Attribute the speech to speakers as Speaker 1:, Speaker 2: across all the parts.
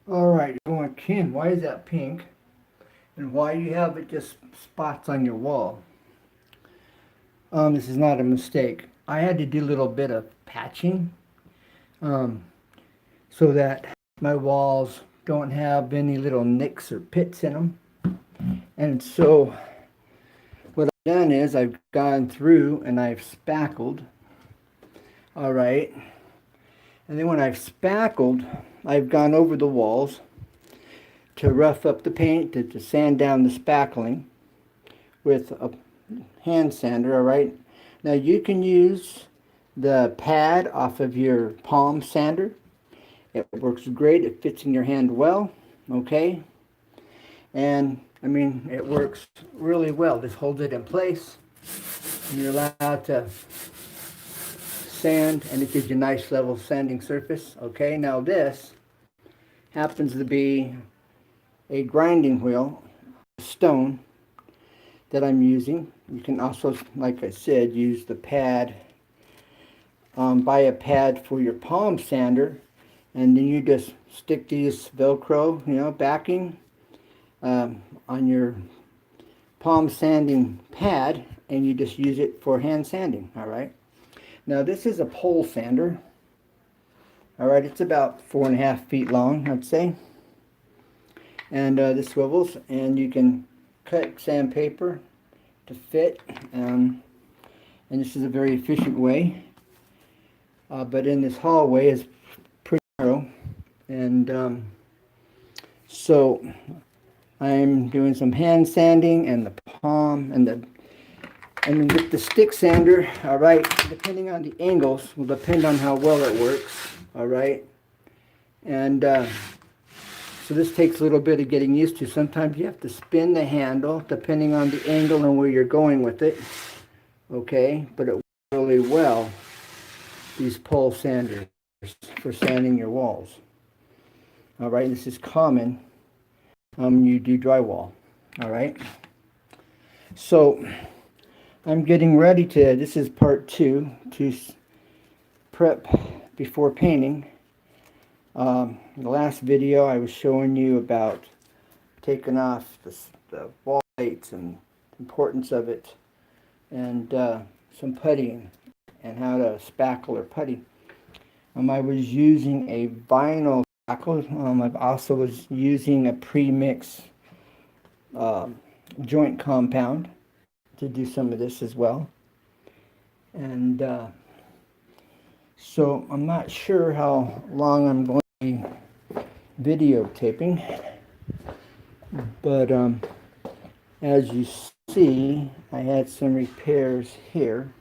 Speaker 1: Alright, you're going, Ken, why is that pink? And why do you have it just spots on your wall? This is not a mistake. I had to do a little bit of patching um, so that my walls don't have any little nicks or pits in them. And so what I've done is I've gone through and I've spackled. Alright. And then when I've spackled, I've gone over the walls to rough up the paint, to sand down the spackling with a hand sander, all right? Now you can use the pad off of your palm sander. It works great. It fits in your hand well, okay? And I mean, it works really well. Just holds it in place. And you're allowed to sand, and it gives you a nice level sanding surface, okay? Now this happens to be a grinding wheel, stone, that I'm using. You can also, like I said, use the pad. Buy a pad for your palm sander, and then you just stick these Velcro, backing on your palm sanding pad, and you just use it for hand sanding. All right. Now this is a pole sander. All right, it's about 4.5 feet long, I'd say, and this swivels, and you can cut sandpaper to fit, and this is a very efficient way. But in this hallway is pretty narrow, and so I'm doing some hand sanding and the palm and with the stick sander. All right, depending on the angles will depend on how well it works. All right, and so this takes a little bit of getting used to. Sometimes you have to spin the handle depending on the angle and where you're going with it. Okay, but it works really well, these pole sanders, for sanding your walls. All right, this is common you do drywall. All right, so I'm getting ready to, this is part 2, to prep before painting. The last video I was showing you about taking off the wall plates and the importance of it, and some puttying and how to spackle or putty. I was using a vinyl spackle. I also was using a pre-mix joint compound to do some of this as well. And so I'm not sure how long I'm going to be videotaping, but as you see, I had some repairs here,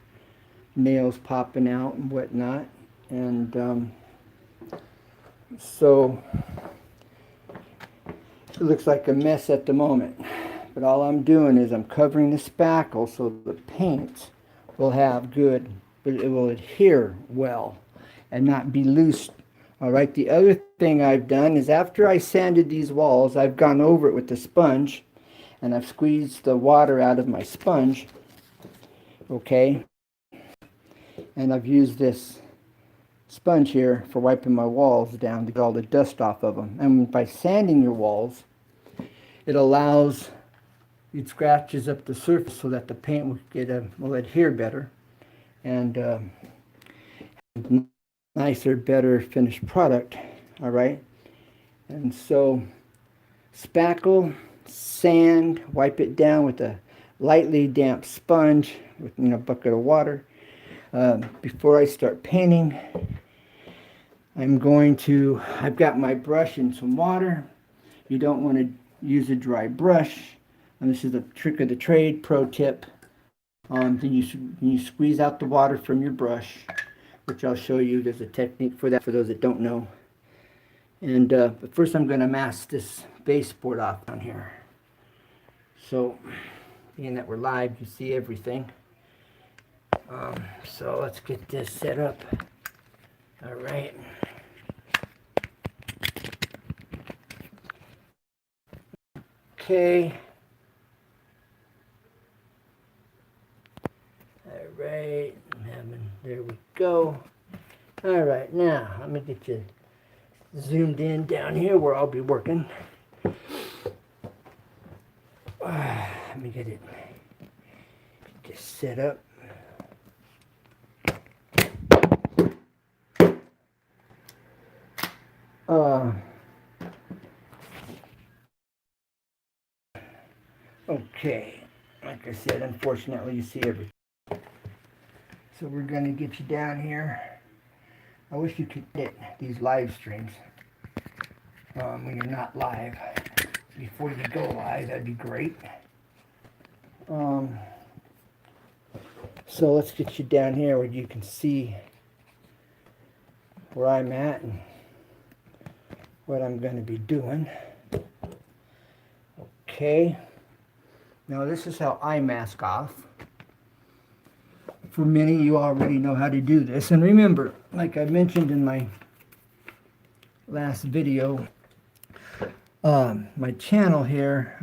Speaker 1: nails popping out and whatnot, and so it looks like a mess at the moment. But all I'm doing is I'm covering the spackle so the paint will have good, but it will adhere well and not be loose. All right, the other thing I've done is after I sanded these walls, I've gone over it with the sponge and I've squeezed the water out of my sponge, okay? And I've used this sponge here for wiping my walls down to get all the dust off of them. And by sanding your walls, it allows, it scratches up the surface so that the paint will adhere better and nicer, better finished product. All right, and so spackle, sand, wipe it down with a lightly damp sponge with a bucket of water. Before I start painting, I've got my brush in some water. You don't want to use a dry brush. And this is a trick of the trade, pro tip. Then you squeeze out the water from your brush, which I'll show you. There's a technique for that for those that don't know. And but first I'm going to mask this baseboard off down here. So, being that we're live, you see everything. So let's get this set up. All right. Okay. All right. There we go. All right. Now, let me get you zoomed in down here where I'll be working. Let me get it just set up. Okay, like I said, unfortunately you see everything. So we're gonna get you down here. I wish you could get these live streams when you're not live. Before you go live, that'd be great. So let's get you down here where you can see where I'm at and what I'm going to be doing. Okay. Now this is how I mask off. For many, you already know how to do this. And remember, like I mentioned in my last video, my channel here,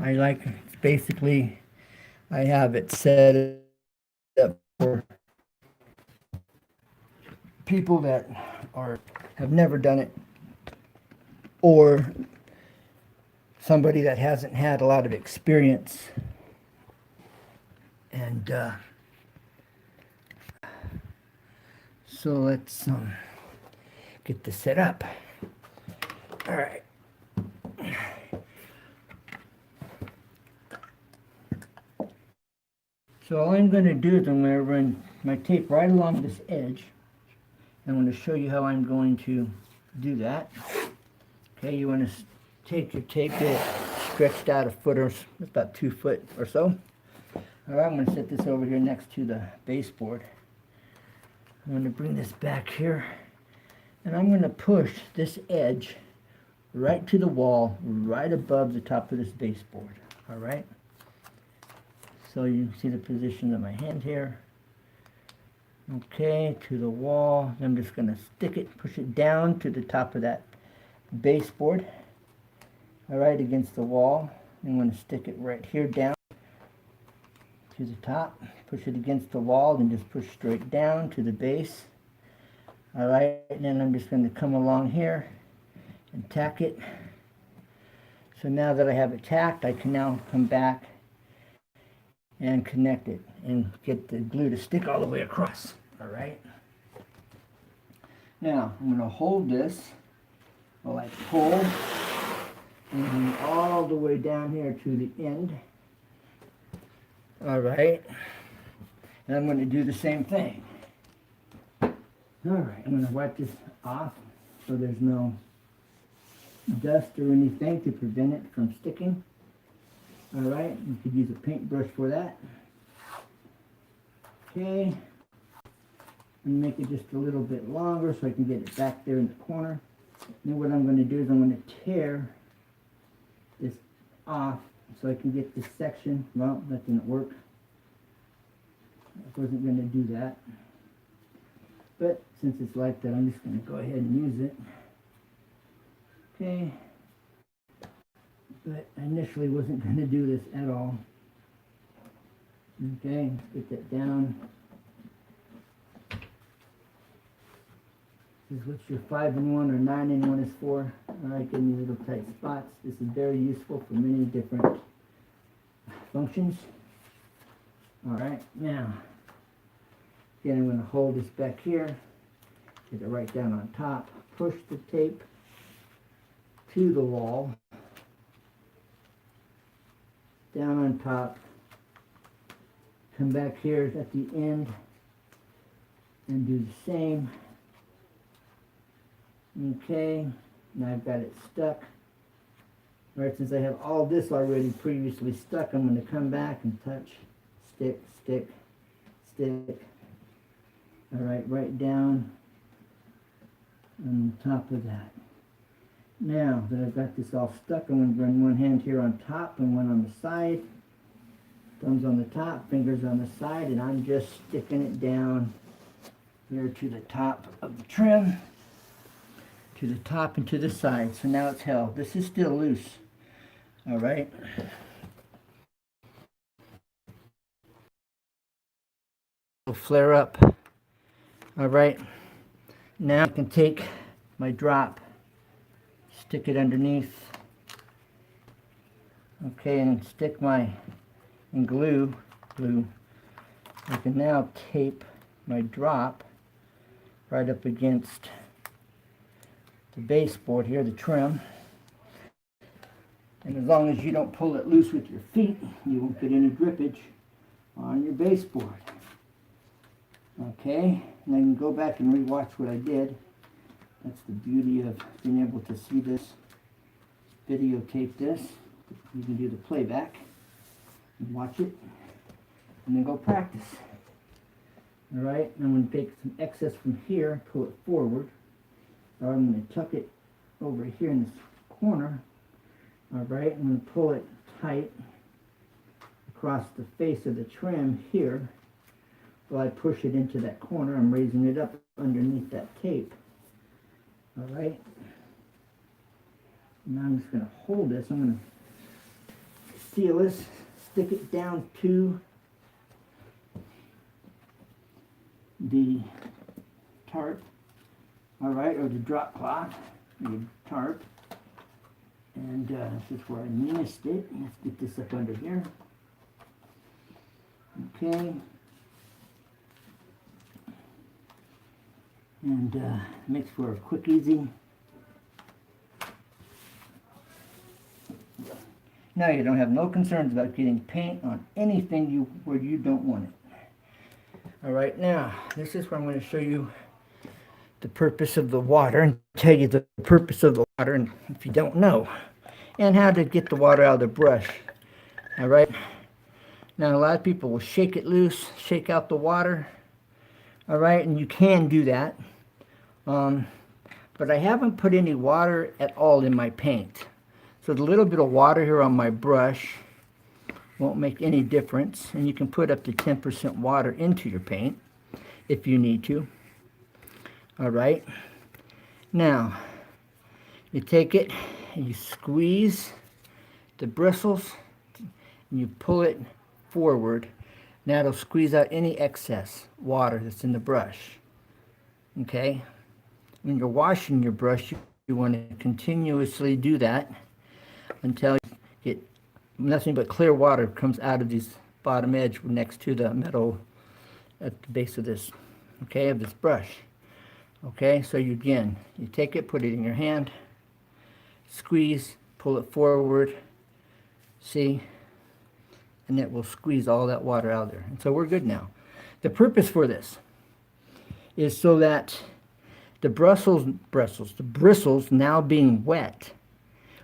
Speaker 1: basically, I have it set up for people that have never done it, or somebody that hasn't had a lot of experience. And so let's get this set up. All right. So all I'm going to do is I'm going to run my tape right along this edge. I'm going to show you how I'm going to do that. Okay, you want to take your tape, get it stretched out a foot or about 2 foot or so. All right, I'm going to set this over here next to the baseboard. I'm going to bring this back here, and I'm going to push this edge right to the wall, right above the top of this baseboard. All right. So you can see the position of my hand here. Okay, to the wall. I'm just going to stick it, push it down to the top of that baseboard. All right, against the wall. I'm going to stick it right here down to the top. Push it against the wall, and just push straight down to the base. All right, and then I'm just going to come along here and tack it. So now that I have it tacked, I can now come back and connect it and get the glue to stick all the way across. All right. Now I'm going to hold this while I pull and all the way down here to the end. All right. And I'm going to do the same thing. All right. I'm going to wipe this off so there's no dust or anything to prevent it from sticking. All right, you could use a paintbrush for that. Okay, and make it just a little bit longer so I can get it back there in the corner. Then what I'm going to do is I'm going to tear this off so I can get this section. Well, that didn't work. I wasn't going to do that. But since it's like that, I'm just going to go ahead and use it. Okay. But I initially wasn't going to do this at all. Okay, let's get that down. This is what your 5-in-1 or 9-in-1 is for. Alright, getting these little tight spots. This is very useful for many different functions. Alright, now, again, I'm going to hold this back here. Get it right down on top. Push the tape to the wall. Down on top, come back here at the end and do the same. Okay, now I've got it stuck. All right, since I have all this already previously stuck, I'm going to come back and touch, stick, stick, stick. All right, right down on top of that. Now that I've got this all stuck, I'm going to run one hand here on top and one on the side. Thumbs on the top, fingers on the side, and I'm just sticking it down here to the top of the trim, to the top and to the side. So now it's held. This is still loose. All right. It'll flare up. All right. Now I can take my drop stick it underneath. Okay, and stick and glue. I can now tape my drop right up against the baseboard here, the trim. And as long as you don't pull it loose with your feet, you won't get any drippage on your baseboard. Okay, and I can go back and rewatch what I did. That's the beauty of being able to see this, videotape this. You can do the playback and watch it, and then go practice. All right, I'm going to take some excess from here, pull it forward. Or I'm going to tuck it over here in this corner. All right, I'm going to pull it tight across the face of the trim here. While I push it into that corner, I'm raising it up underneath that tape. All right. Now I'm just going to hold this. I'm going to seal this, stick it down to the tarp. All right, or the drop cloth, the tarp. And this is where I missed it. Let's get this up under here. Okay. And makes for a quick, easy. Now you don't have no concerns about getting paint on anything where you don't want it. All right, now this is where I'm going to show you the purpose of the water and tell you the purpose of the water, and if you don't know, and how to get the water out of the brush. All right. Now a lot of people will shake it loose, shake out the water. All right, and you can do that. But I haven't put any water at all in my paint. So the little bit of water here on my brush won't make any difference. And you can put up to 10% water into your paint if you need to. All right. Now, you take it and you squeeze the bristles and you pull it forward. Now it'll squeeze out any excess water that's in the brush. Okay? When you're washing your brush, you want to continuously do that until you get nothing but clear water comes out of this bottom edge next to the metal at the base of this, okay, of this brush. Okay, so you take it, put it in your hand, squeeze, pull it forward, see, and it will squeeze all that water out there. And so we're good now. The purpose for this is so that the bristles now being wet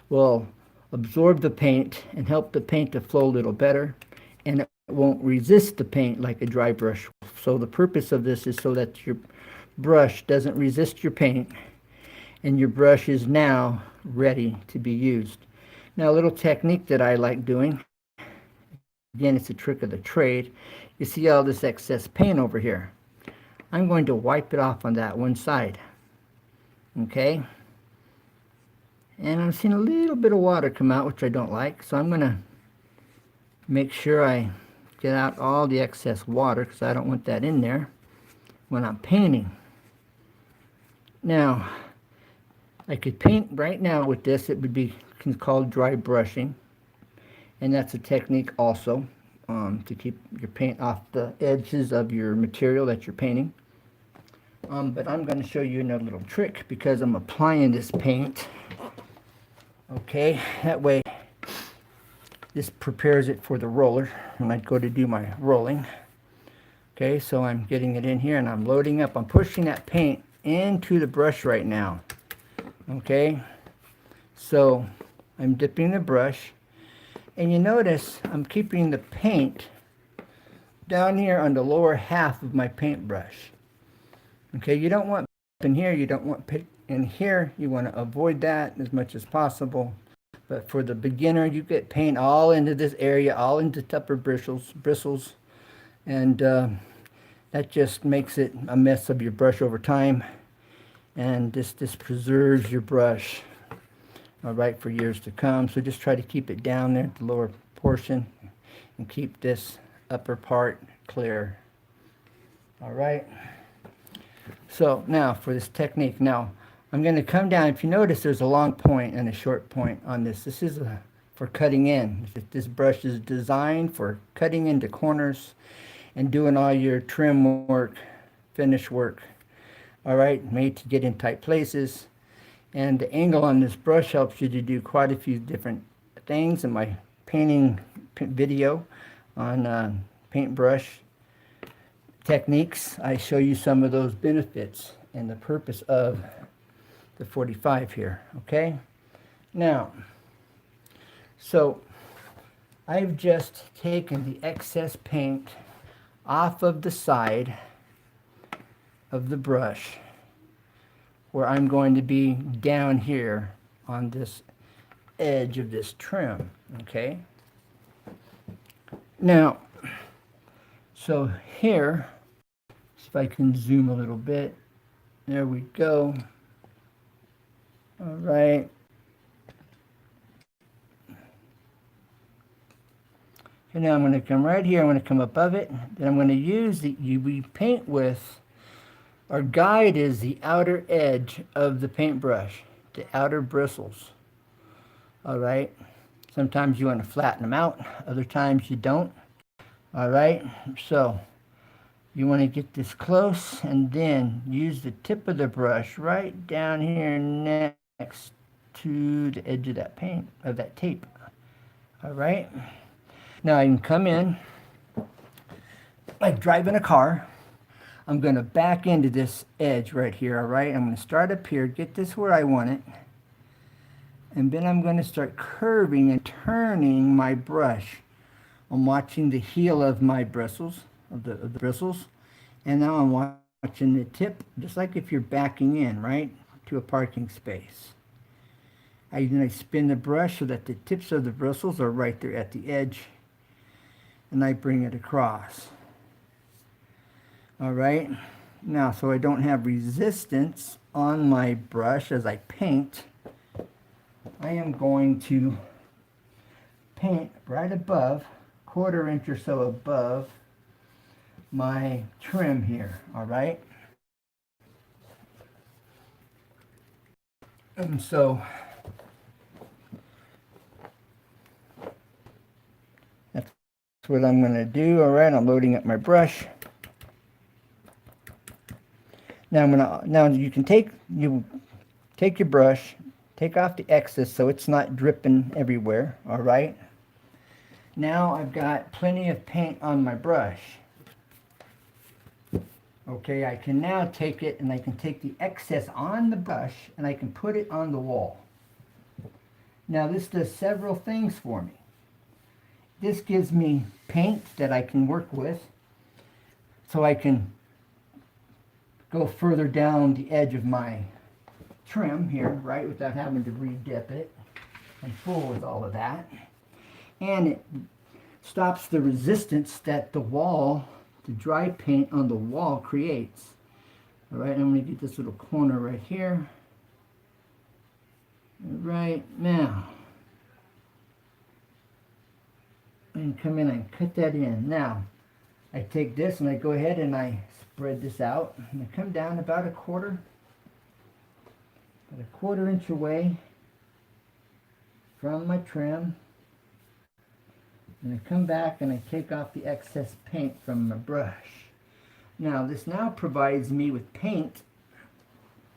Speaker 1: will absorb the paint and help the paint to flow a little better, and it won't resist the paint like a dry brush. So the purpose of this is so that your brush doesn't resist your paint and your brush is now ready to be used. Now a little technique that I like doing, again it's a trick of the trade, you see all this excess paint over here. I'm going to wipe it off on that one side. Okay? And I'm seeing a little bit of water come out, which I don't like, so I'm going to make sure I get out all the excess water because I don't want that in there when I'm painting. Now, I could paint right now with this. It would be called dry brushing, and that's a technique also to keep your paint off the edges of your material that you're painting. But I'm going to show you another little trick because I'm applying this paint. Okay, that way this prepares it for the roller when I go to do my rolling. Okay, so I'm getting it in here and I'm loading up. I'm pushing that paint into the brush right now. Okay, so I'm dipping the brush, and you notice I'm keeping the paint down here on the lower half of my paintbrush. Okay, you don't want in here, you don't want in here, you want to avoid that as much as possible. But for the beginner, you get paint all into this area, all into the upper bristles, and that just makes it a mess of your brush over time, and this preserves your brush, all right, for years to come. So just try to keep it down there at the lower portion and keep this upper part clear. All right. So now for this technique, now I'm going to come down. If you notice, there's a long point and a short point on this. This is for cutting in. This brush is designed for cutting into corners and doing all your trim work, finish work. All right, made to get in tight places. And the angle on this brush helps you to do quite a few different things. In my painting video on paintbrush techniques, I show you some of those benefits and the purpose of the 45 here, okay? Now, so I've just taken the excess paint off of the side of the brush where I'm going to be down here on this edge of this trim, okay? Now, so here, if I can zoom a little bit, there we go. All right. And now I'm going to come right here. I'm going to come above it. Then I'm going to use the UV paint with, our guide is the outer edge of the paintbrush, the outer bristles. All right. Sometimes you want to flatten them out. Other times you don't. All right. So you want to get this close and then use the tip of the brush right down here next to the edge of that paint, of that tape. All right. Now I can come in like driving a car. I'm going to back into this edge right here. All right. I'm going to start up here, get this where I want it. And then I'm going to start curving and turning my brush. I'm watching the heel of my bristles, of the bristles. And now I'm watching the tip, just like if you're backing in, right, to a parking space. Then I spin the brush so that the tips of the bristles are right there at the edge. And I bring it across. All right. Now, so I don't have resistance on my brush as I paint, I am going to paint right above, 1/4 inch or so above my trim here. All right. And so that's what I'm going to do. All right, I'm loading up my brush. Now you can take your brush, take off the excess so it's not dripping everywhere. All right. Now I've got plenty of paint on my brush. Okay, I can now take it and I can take the excess on the brush and I can put it on the wall. Now this does several things for me. This gives me paint that I can work with so I can go further down the edge of my trim here, right, without having to re-dip it and fool with all of that. And it stops the resistance that the wall, the dry paint on the wall creates. All right, I'm going to get this little corner right here. Right now. And come in and cut that in. Now, I take this and I go ahead and I spread this out. And I come down about a 1/4 inch away from my trim. And I come back and I take off the excess paint from my brush. Now this now provides me with paint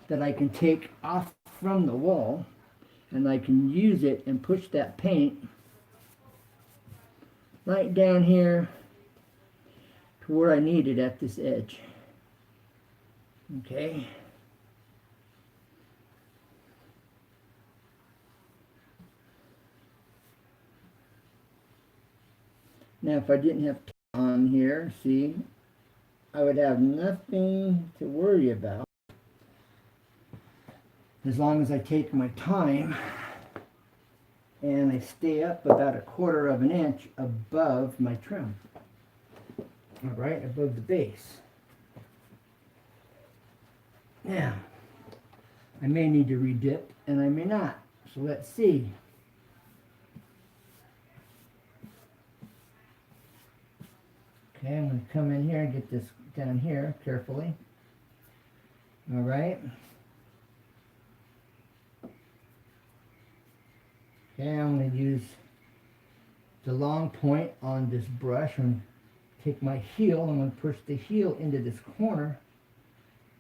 Speaker 1: that I can take off from the wall and I can use it and push that paint right down here to where I need it at this edge. Okay. Now if I didn't have on here, see, I would have nothing to worry about as long as I take my time and I stay up about 1/4 inch above my trim. All right, above the base. Now, I may need to re-dip and I may not. So let's see. Okay, I'm going to come in here and get this down here carefully. All right. Okay, I'm going to use the long point on this brush and take my heel. I'm going to push the heel into this corner.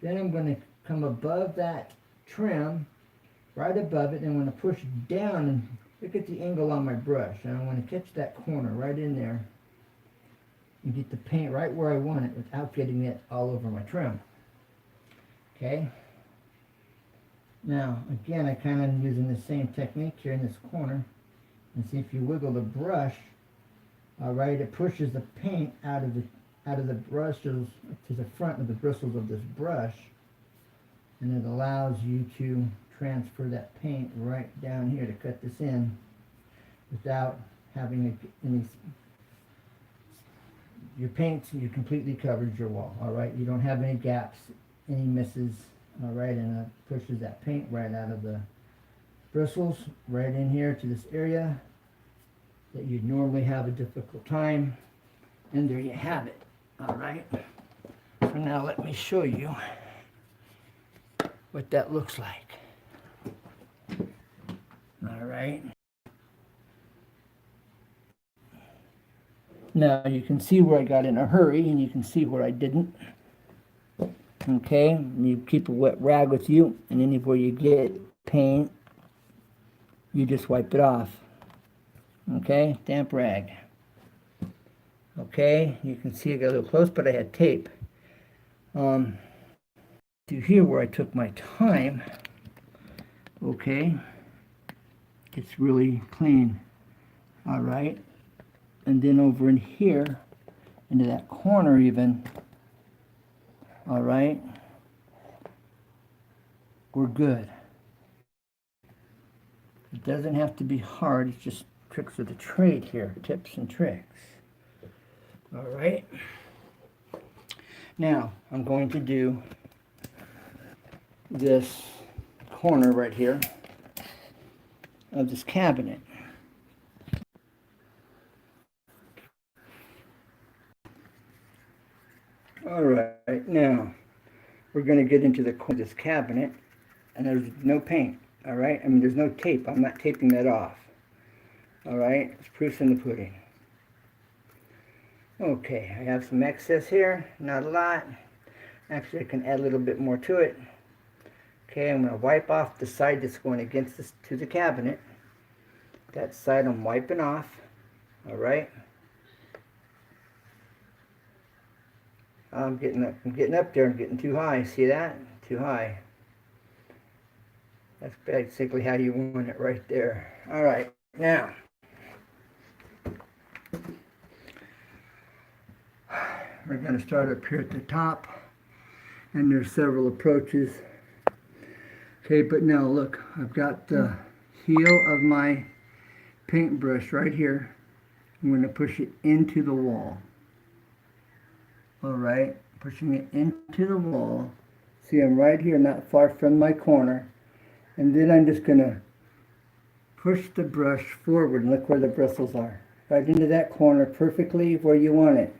Speaker 1: Then I'm going to come above that trim, right above it, and I'm going to push down and look at the angle on my brush. And I'm going to catch that corner right in there and get the paint right where I want it without getting it all over my trim. Okay. Now, again, I kind of using the same technique here in this corner. And see, if you wiggle the brush, all right, it pushes the paint out of the brushes to the front of the bristles of this brush, and it allows you to transfer that paint right down here to cut this in without having any. Your paint, you completely covered your wall. All right, you don't have any gaps, any misses. All right, and it pushes that paint right out of the bristles right in here to this area that you'd normally have a difficult time. And there you have it. All right. So now let me show you what that looks like. All right. Now you can see where I got in a hurry, and you can see where I didn't. Okay, you keep a wet rag with you, and anywhere you get paint, you just wipe it off. Okay, damp rag. Okay, you can see I got a little close, but I had tape. To here where I took my time, okay, it's really clean. All right, and then over in here, into that corner even, all right, we're good. It doesn't have to be hard, it's just tricks of the trade here, tips and tricks. All right. Now, I'm going to do this corner right here of this cabinet. All right, now we're going to get into the corner of this cabinet, and there's no paint. All right, I mean, there's no tape. I'm not taping that off. All right, it's proof's in the pudding. Okay, I have some excess here, not a lot. Actually, I can add a little bit more to it. Okay, I'm going to wipe off the side that's going against this to the cabinet. That side I'm wiping off. All right. I'm getting up there. I'm getting too high. See that? Too high. That's basically how you want it right there. All right, now we're going to start up here at the top, and there's several approaches. Okay, but now look, I've got the heel of my paintbrush right here. I'm going to push it into the wall. All right, pushing it into the wall. See, I'm right here, not far from my corner. And then I'm just going to push the brush forward, and look where the bristles are. Right into that corner, perfectly where you want it.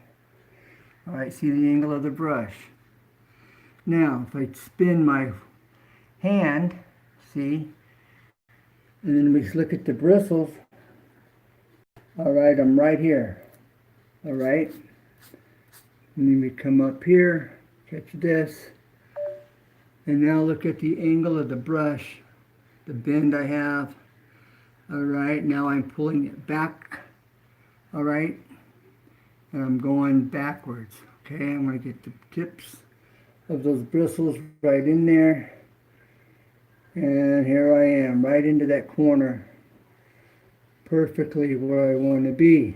Speaker 1: All right, see the angle of the brush. Now, if I spin my hand, see, and then we look at the bristles. All right, I'm right here. All right. And then we come up here, catch this. And now look at the angle of the brush, the bend I have. All right, now I'm pulling it back. All right, and I'm going backwards. Okay, I'm going to get the tips of those bristles right in there. And here I am, right into that corner. Perfectly where I want to be.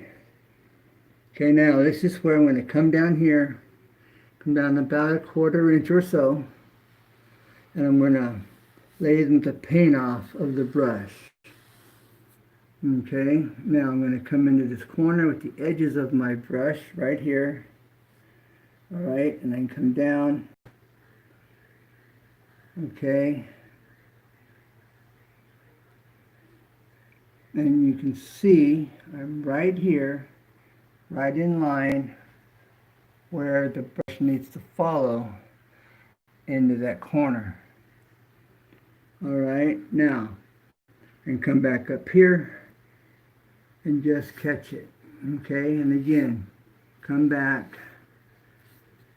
Speaker 1: Okay, now this is where I'm going to come down here, come down about a 1/4 inch or so, and I'm going to lay the paint off of the brush. Okay, now I'm going to come into this corner with the edges of my brush right here. All right, and then come down. Okay. And you can see I'm right here, right in line where the brush needs to follow into that corner. All right, now and come back up here and just catch it. Okay, and again, come back.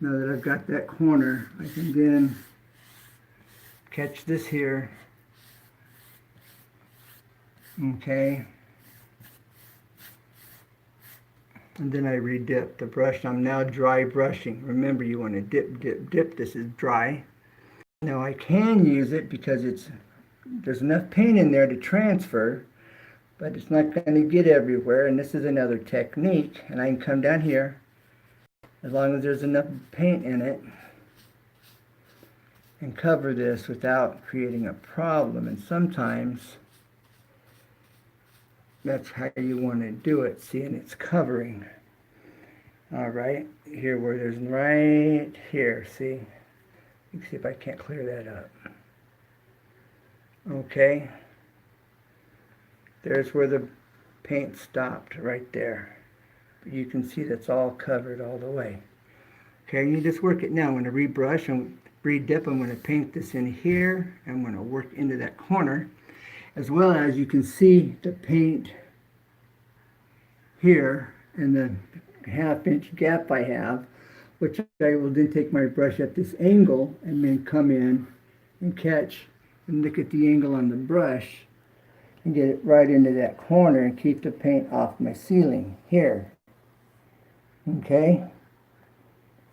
Speaker 1: Now that I've got that corner, I can then catch this here. Okay. And then I re-dip the brush. I'm now dry brushing. Remember, you want to dip, dip, dip. This is dry. Now I can use it because there's enough paint in there to transfer, but it's not going to get everywhere. And this is another technique. And I can come down here, as long as there's enough paint in it, and cover this without creating a problem. And sometimes that's how you want to do it. See, and it's covering. All right, here where there's right here. See, you can see if I can't clear that up. Okay, there's where the paint stopped right there. But you can see that's all covered all the way. Okay, you just work it now. I'm going to rebrush and re-dip. I'm going to paint this in here. I'm going to work into that corner, as well as you can see the paint here and the half-inch gap I have, which I will then take my brush at this angle and then come in and catch and look at the angle on the brush and get it right into that corner and keep the paint off my ceiling here. Okay,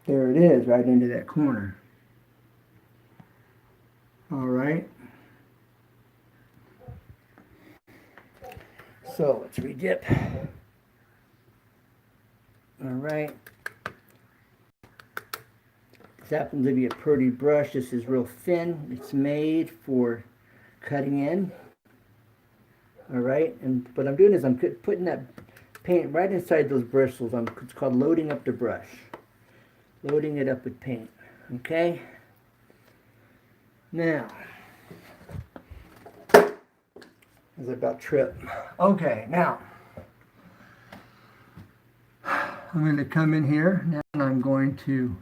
Speaker 1: there it is, right into that corner. All right, so let's re-dip. All right, this happens to be a pretty brush. This is real thin. It's made for cutting in. All right, and what I'm doing is I'm putting that paint right inside those bristles. It's called loading up the brush. Loading it up with paint. Okay. Now, as I about trip. Okay, now I'm going to come in here now, and I'm going to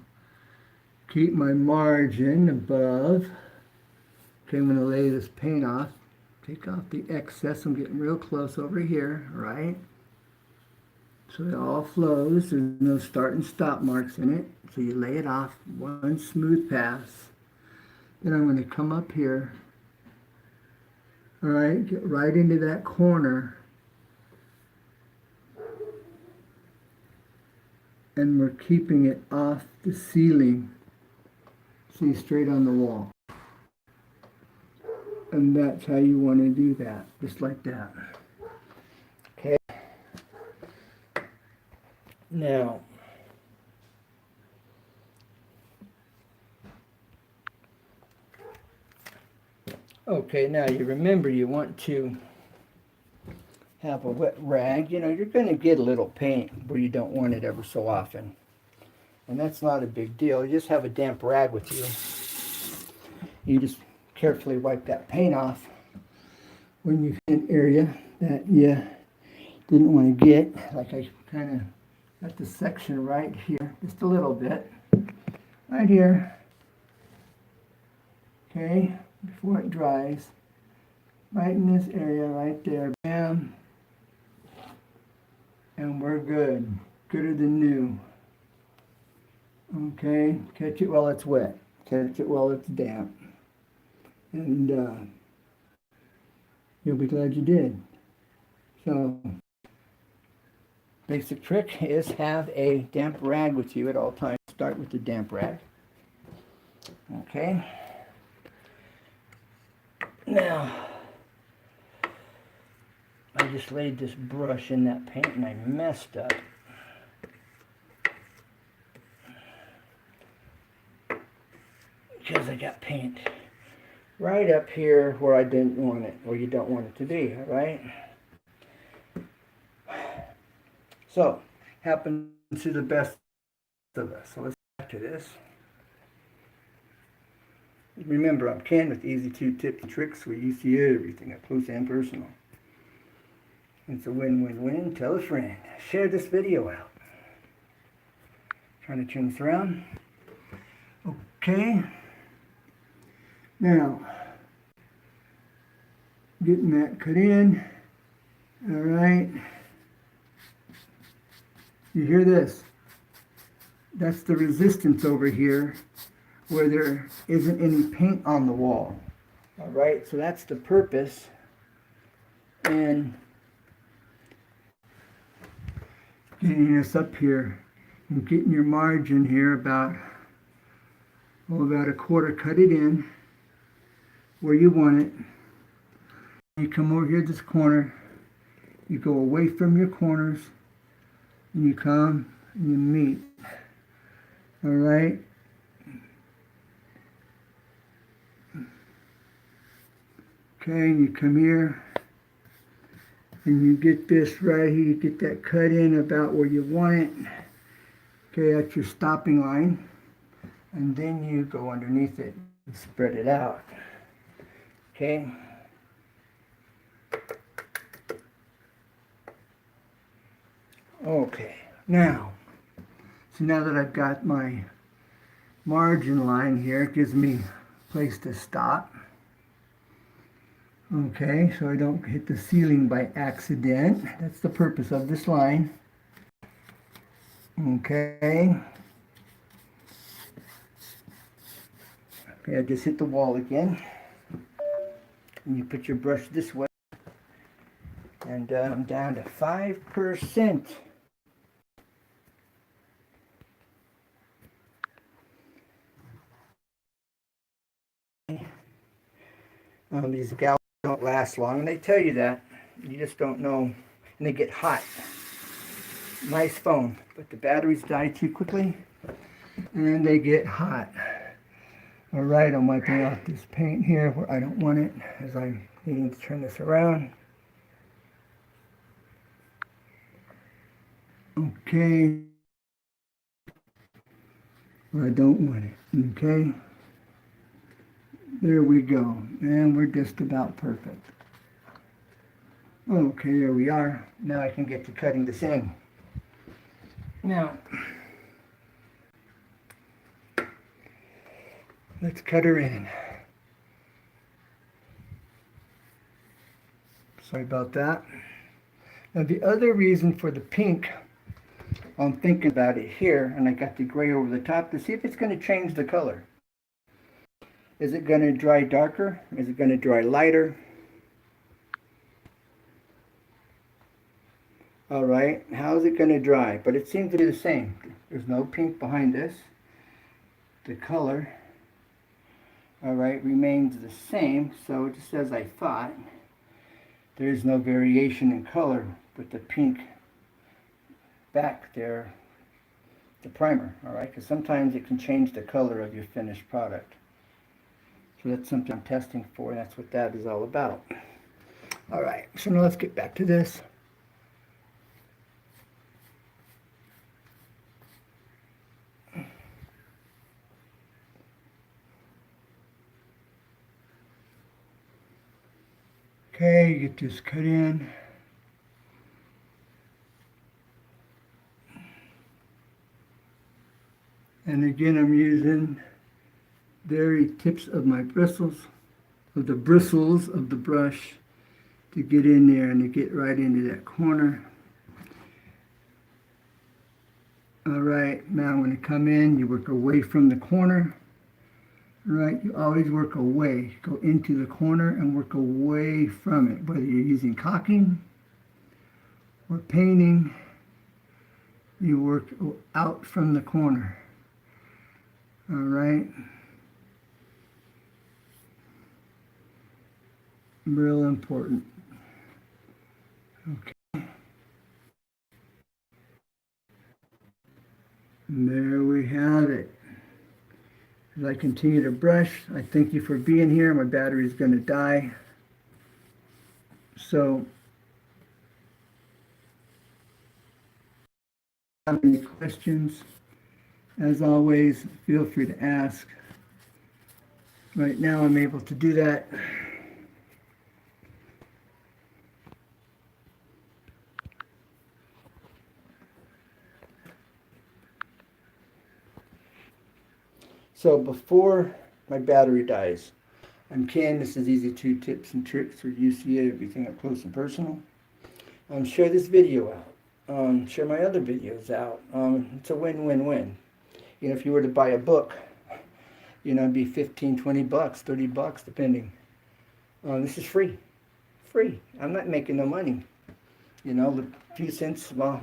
Speaker 1: keep my margin above. Okay, I'm going to lay this paint off. Take off the excess. I'm getting real close over here, right? So it all flows. There's no start and stop marks in it. So you lay it off, one smooth pass. Then I'm going to come up here. All right, get right into that corner. And we're keeping it off the ceiling. See, straight on the wall. And that's how you want to do that, just like that. Okay. Now, okay, now you remember you want to have a wet rag. You know, you're going to get a little paint where you don't want it ever so often. And that's not a big deal. You just have a damp rag with you. You just carefully wipe that paint off when you hit an area that you didn't want to get. Like I kind of got the section right here, just a little bit. Right here. Okay, before it dries. Right in this area right there. Bam. And we're good. Gooder than new. Okay, catch it while it's wet. Catch it while it's damp. And you'll be glad you did. So, basic trick is have a damp rag with you at all times. Start with the damp rag. Okay. Now, I just laid this brush in that paint and I messed up. Because I got paint right up here where I didn't want it, or you don't want it to be, all right? So, happens to the best of us. So let's get back to this. Remember, I'm Ken with Easy 2 Tips and Tricks where you see everything up close and personal. It's a win-win-win. Tell a friend. Share this video out. Trying to turn this around. Okay. Now, Getting that cut in. All right. You hear this? That's the resistance over here where there isn't any paint on the wall. All right, so that's the purpose. And getting this up here and getting your margin here about a quarter, cut it in where you want it. You come over here this corner, you go away from your corners, and you come and you meet. All right. Okay, and you come here and you get this right here, you get that cut in about where you want it. Okay, that's your stopping line. And then you go underneath it and spread it out. Okay. Okay, now, so now that I've got my margin line here, it gives me a place to stop. Okay, so I don't hit the ceiling by accident. That's the purpose of this line. Okay. Okay, I just hit the wall again. And you put your brush this way. And I'm down to 5%. These gals don't last long, and they tell you that. You just don't know, and they get hot. Nice phone, but the batteries die too quickly, and they get hot. All right, I'm wiping off this paint here where I don't want it, as I'm needing to turn this around. Okay. Where I don't want it, okay? There we go, and we're just about perfect. Okay, there we are. Now I can get to cutting this in. Now, let's cut her in. Sorry about that. Now the other reason for the pink, I'm thinking about it here, and I got the gray over the top to see if it's going to change the color. Is it going to dry darker? Is it going to dry lighter? All right, how is it going to dry? But it seems to be the same. There's no pink behind this. The color, all right, remains the same. So just as I thought, there's no variation in color with the pink back there, the primer, all right? Because sometimes it can change the color of your finished product. So that's something I'm testing for, and that's what that is all about. All right, so now let's get back to this. Okay, get this cut in. And again, I'm using very tips of my bristles, of the bristles of the brush to get in there and to get right into that corner. All right, now when you come in, you work away from the corner. All right, you always work away. Go into the corner and work away from it, whether you're using caulking or painting, you work out from the corner. All right. Real important. Okay. And there we have it. As I continue to brush, I thank you for being here. My battery is going to die. So, if you have any questions, as always, feel free to ask. Right now, I'm able to do that. So before my battery dies, I'm Ken. This is Easy 2 Tips and Tricks where you see everything up close and personal. Share this video out. Share my other videos out. It's a win-win-win. You know, if you were to buy a book, you know, it'd be 15, 20 bucks, 30 bucks, depending. This is free. Free. I'm not making no money. You know, a few cents, well,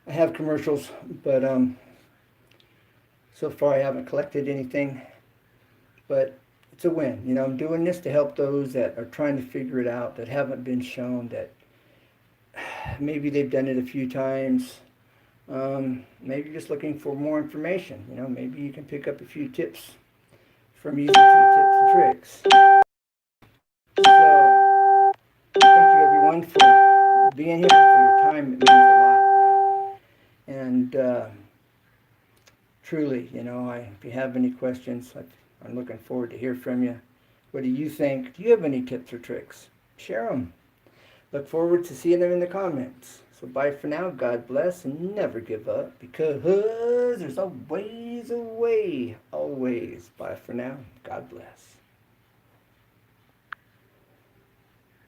Speaker 1: I have commercials, but so far I haven't collected anything. But it's a win. You know, I'm doing this to help those that are trying to figure it out, that haven't been shown, that maybe they've done it a few times. Maybe just looking for more information. You know, maybe you can pick up a few tips from Easy 2 Tips and Tricks. So, thank you everyone for being here, for your time. It means a lot. And truly, you know, if you have any questions, I'm looking forward to hear from you. What do you think? Do you have any tips or tricks? Share them. Look forward to seeing them in the comments. So bye for now. God bless, and never give up, because there's always a way. Always. Bye for now. God bless.